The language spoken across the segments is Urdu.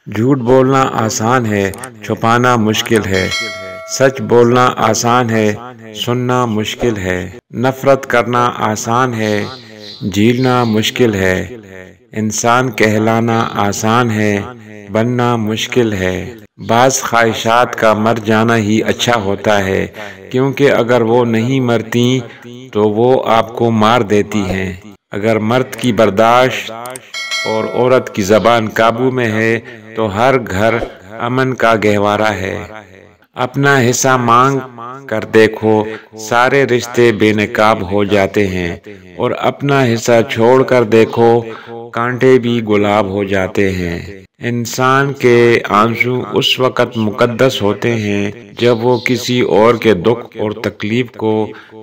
جھوٹ بولنا آسان ہے، چھپانا مشکل ہے۔ سچ بولنا آسان ہے، سننا مشکل ہے۔ نفرت کرنا آسان ہے، جھیلنا مشکل ہے۔ انسان کہلانا آسان ہے، بننا مشکل ہے۔ بعض خواہشات کا مر جانا ہی اچھا ہوتا ہے، کیونکہ اگر وہ نہیں مرتی تو وہ آپ کو مار دیتی ہیں۔ اگر مرد کی برداشت اور عورت کی زبان قابو میں ہے تو ہر گھر امن کا گہوارہ ہے۔ اپنا حصہ مانگ کر دیکھو، سارے رشتے بے نقاب ہو جاتے ہیں، اور اپنا حصہ چھوڑ کر دیکھو، کانٹے بھی گلاب ہو جاتے ہیں۔ انسان کے آنسو اس وقت مقدس ہوتے ہیں جب وہ کسی اور کے دکھ اور تکلیف کو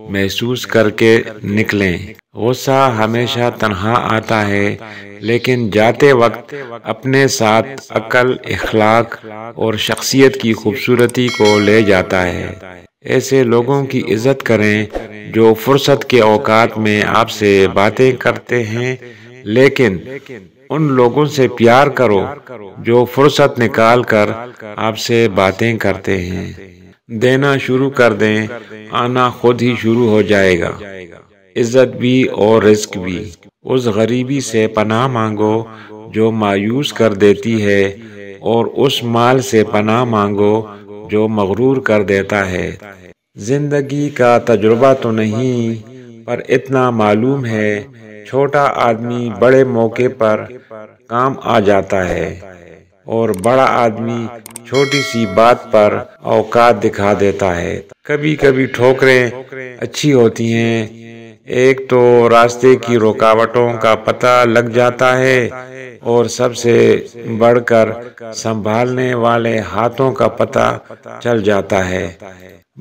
محسوس کر کے نکلیں۔ غصہ ہمیشہ تنہا آتا ہے، لیکن جاتے وقت اپنے ساتھ عقل، اخلاق اور شخصیت کی خوبصورتی کو لے جاتا ہے۔ ایسے لوگوں کی عزت کریں جو فرصت کے اوقات میں آپ سے باتیں کرتے ہیں، لیکن ان لوگوں سے پیار کرو جو فرصت نکال کر آپ سے باتیں کرتے ہیں۔ دینا شروع کر دیں، آنا خود ہی شروع ہو جائے گا۔ عزت بھی اور رزق بھی۔ اس غریبی سے پناہ مانگو جو مایوس کر دیتی ہے، اور اس مال سے پناہ مانگو جو مغرور کر دیتا ہے۔ زندگی کا تجربہ تو نہیں، پر اتنا معلوم ہے، چھوٹا آدمی بڑے موقع پر کام آ جاتا ہے، اور بڑا آدمی چھوٹی سی بات پر اوقات دکھا دیتا ہے۔ کبھی کبھی ٹھوکریں اچھی ہوتی ہیں، ایک تو راستے کی رکاوٹوں کا پتہ لگ جاتا ہے، اور سب سے بڑھ کر سنبھالنے والے ہاتھوں کا پتہ چل جاتا ہے۔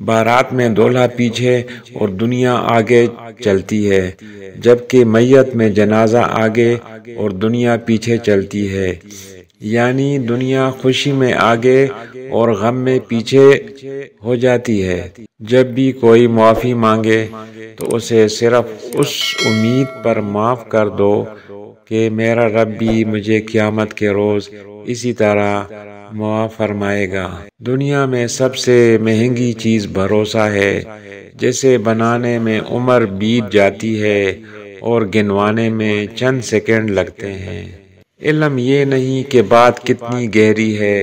بارات میں دولہا پیچھے اور دنیا آگے چلتی ہے، جبکہ میت میں جنازہ آگے اور دنیا پیچھے چلتی ہے۔ یعنی دنیا خوشی میں آگے اور غم میں پیچھے ہو جاتی ہے۔ جب بھی کوئی معافی مانگے تو اسے صرف اس امید پر معاف کر دو کہ میرا رب بھی مجھے قیامت کے روز اسی طرح معاف فرمائے گا۔ دنیا میں سب سے مہنگی چیز بھروسہ ہے، جسے بنانے میں عمر بیت جاتی ہے اور گنوانے میں چند سیکنڈ لگتے ہیں۔ علم یہ نہیں کہ بات کتنی گہری ہے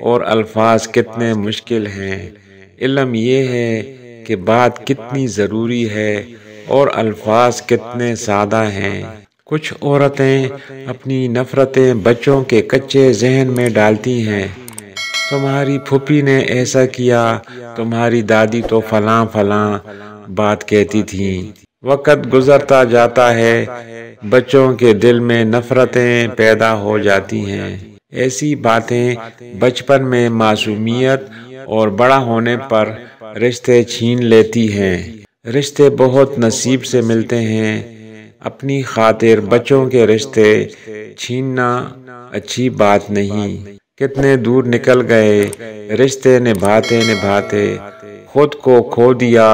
اور الفاظ کتنے مشکل ہیں، علم یہ ہے کہ بات کتنی ضروری ہے اور الفاظ کتنے سادہ ہیں۔ کچھ عورتیں اپنی نفرتیں بچوں کے کچے ذہن میں ڈالتی ہیں۔ تمہاری پھوپھی نے ایسا کیا، تمہاری دادی تو فلاں فلاں بات کہتی تھی۔ وقت گزرتا جاتا ہے، بچوں کے دل میں نفرتیں پیدا ہو جاتی ہیں۔ ایسی باتیں بچپن میں معصومیت اور بڑا ہونے پر رشتے چھین لیتی ہیں۔ رشتے بہت نصیب سے ملتے ہیں، اپنی خاطر بچوں کے رشتے چھیننا اچھی بات نہیں۔ کتنے دور نکل گئے رشتے نبھاتے نبھاتے، خود کو کھو دیا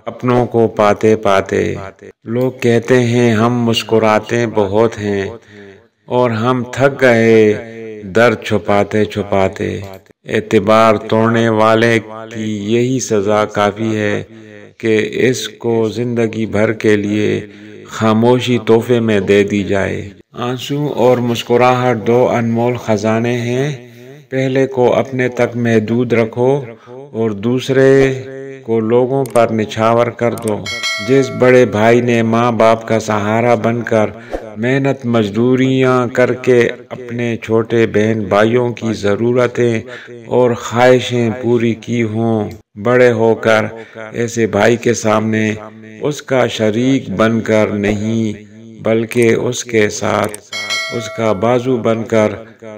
اپنوں کو پاتے پاتے۔ لوگ کہتے ہیں ہم مسکراتے بہت ہیں، اور ہم تھک گئے درد چھپاتے چھپاتے۔ اعتبار توڑنے والے کی یہی سزا کافی ہے کہ اس کو زندگی بھر کے لیے خاموشی تحفے میں دے دی جائے۔ آنسو اور مسکراہٹ دو انمول خزانے ہیں۔ پہلے کو اپنے تک محدود رکھو اور دوسرے کو لوگوں پر نچھاور کر دو۔ جس بڑے بھائی نے ماں باپ کا سہارا بن کر محنت مزدوریاں کر کے اپنے چھوٹے بہن بھائیوں کی ضرورتیں اور خواہشیں پوری کی ہوں، بڑے ہو کر ایسے بھائی کے سامنے اس کا شریک بن کر نہیں، بلکہ اس کے ساتھ اس کا بازو بن کر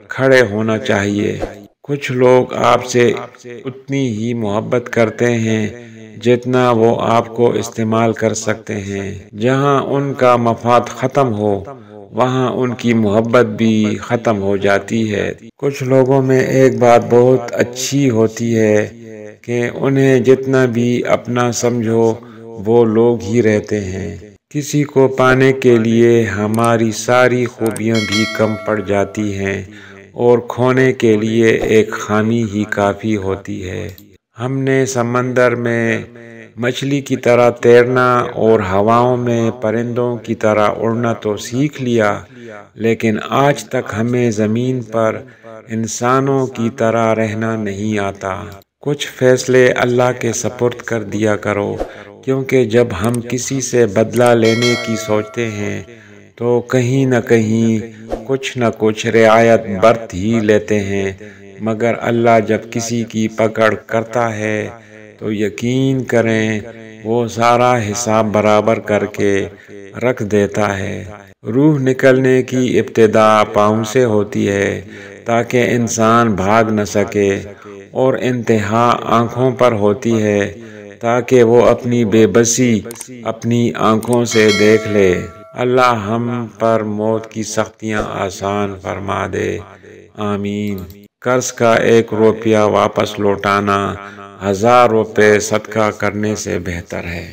کھڑے ہونا چاہیے۔ کچھ لوگ آپ سے اتنی ہی محبت کرتے ہیں جتنا وہ آپ کو استعمال کر سکتے ہیں۔ جہاں ان کا مفاد ختم ہو، وہاں ان کی محبت بھی ختم ہو جاتی ہے۔ کچھ لوگوں میں ایک بات بہت اچھی ہوتی ہے کہ انہیں جتنا بھی اپنا سمجھو وہ لوگ ہی رہتے ہیں۔ کسی کو پانے کے لیے ہماری ساری خوبیاں بھی کم پڑ جاتی ہیں، اور کھونے کے لیے ایک خامی ہی کافی ہوتی ہے۔ ہم نے سمندر میں مچھلی کی طرح تیرنا اور ہواؤں میں پرندوں کی طرح اڑنا تو سیکھ لیا، لیکن آج تک ہمیں زمین پر انسانوں کی طرح رہنا نہیں آتا۔ کچھ فیصلے اللہ کے سپرد کر دیا کرو، کیونکہ جب ہم کسی سے بدلہ لینے کی سوچتے ہیں تو کہیں نہ کچھ رعایت برت ہی لیتے ہیں، مگر اللہ جب کسی کی پکڑ کرتا ہے تو یقین کریں وہ سارا حساب برابر کر کے رکھ دیتا ہے۔ روح نکلنے کی ابتدا پاؤں سے ہوتی ہے تاکہ انسان بھاگ نہ سکے، اور انتہا آنکھوں پر ہوتی ہے تاکہ وہ اپنی بے بسی اپنی آنکھوں سے دیکھ لے۔ اللہ ہم پر موت کی سختیاں آسان فرما دے، آمین۔ قرض کا 1 روپیہ واپس لوٹانا 1000 روپے صدقہ کرنے سے بہتر ہے۔